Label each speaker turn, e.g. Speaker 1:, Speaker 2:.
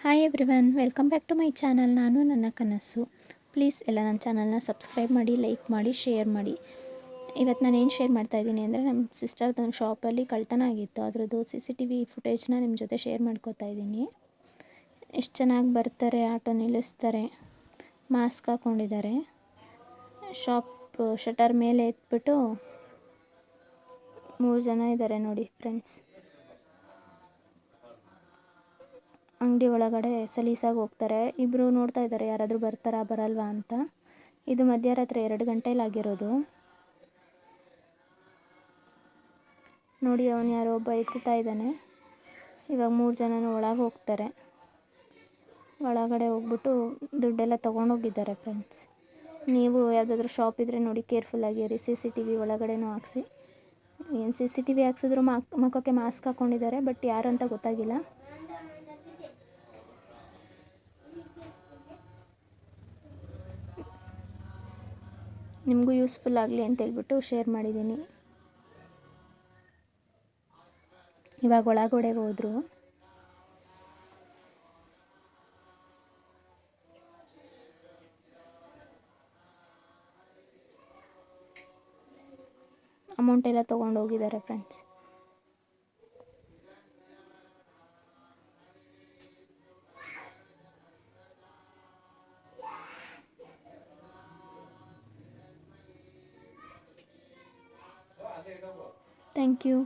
Speaker 1: Hi everyone, welcome back to my channel. ನಾನು ನನ್ನ ಕನಸು. ಪ್ಲೀಸ್ ಎಲ್ಲ ನನ್ನ ಚಾನಲ್ನ ಸಬ್ಸ್ಕ್ರೈಬ್ ಮಾಡಿ, ಲೈಕ್ ಮಾಡಿ, ಶೇರ್ ಮಾಡಿ. ಇವತ್ತು ನಾನು ಏನು ಶೇರ್ ಮಾಡ್ತಾಯಿದ್ದೀನಿ ಅಂದರೆ, ನಮ್ಮ ಸಿಸ್ಟರ್ದೊಂದು ಶಾಪಲ್ಲಿ ಕಳ್ತನ ಆಗಿತ್ತು. ಅದರದ್ದು CCTV ಫುಟೇಜ್ನ ನಿಮ್ಮ ಜೊತೆ ಶೇರ್ ಮಾಡ್ಕೋತಾ ಇದ್ದೀನಿ. ಎಷ್ಟು ಚೆನ್ನಾಗಿ ಬರ್ತಾರೆ, ಆಟೋ ನಿಲ್ಲಿಸ್ತಾರೆ, ಮಾಸ್ಕ್ ಹಾಕ್ಕೊಂಡಿದ್ದಾರೆ. ಶಾಪ್ ಶಟರ್ ಮೇಲೆ ಎತ್ಬಿಟ್ಟು 3 ಜನ ಇದ್ದಾರೆ ನೋಡಿ ಫ್ರೆಂಡ್ಸ್. ಅಂಗಡಿ ಒಳಗಡೆ ಸಲೀಸಾಗಿ ಹೋಗ್ತಾರೆ. ಇಬ್ಬರು ನೋಡ್ತಾ ಇದ್ದಾರೆ ಯಾರಾದರೂ ಬರ್ತಾರಾ ಬರಲ್ವಾ ಅಂತ. ಇದು ಮಧ್ಯರಾತ್ರಿ 2 ಗಂಟೆಯಲ್ಲಿ ಆಗಿರೋದು ನೋಡಿ. ಅವನು ಯಾರೋ ಒಬ್ಬ ಎತ್ತುತ್ತಾ ಇದ್ದಾನೆ. ಇವಾಗ 3 ಜನನೂ ಒಳಗೆ ಹೋಗ್ತಾರೆ. ಒಳಗಡೆ ಹೋಗ್ಬಿಟ್ಟು ದುಡ್ಡೆಲ್ಲ ತೊಗೊಂಡೋಗಿದ್ದಾರೆ ಫ್ರೆಂಡ್ಸ್. ನೀವು ಯಾವುದಾದ್ರೂ ಶಾಪ್ ಇದ್ದರೆ ನೋಡಿ, ಕೇರ್ಫುಲ್ಲಾಗಿರಿ. CCTV ಒಳಗಡೆನೂ ಹಾಕ್ಸಿ. ಏನು CCTV ಹಾಕ್ಸಿದ್ರು ಮುಖಕ್ಕೆ ಮಾಸ್ಕ್ ಹಾಕ್ಕೊಂಡಿದ್ದಾರೆ, ಬಟ್ ಯಾರು ಅಂತ ಗೊತ್ತಾಗಿಲ್ಲ. ನಿಮಗೂ ಯೂಸ್ಫುಲ್ ಆಗಲಿ ಅಂತೇಳ್ಬಿಟ್ಟು ಶೇರ್ ಮಾಡಿದ್ದೀನಿ. ಇವಾಗ ಒಳಗಡೆ ಹೋದರು. ಅಮೌಂಟ್ ಎಲ್ಲ ತೊಗೊಂಡು ಹೋಗಿದ್ದಾರೆ ಫ್ರೆಂಡ್ಸ್. Thank you.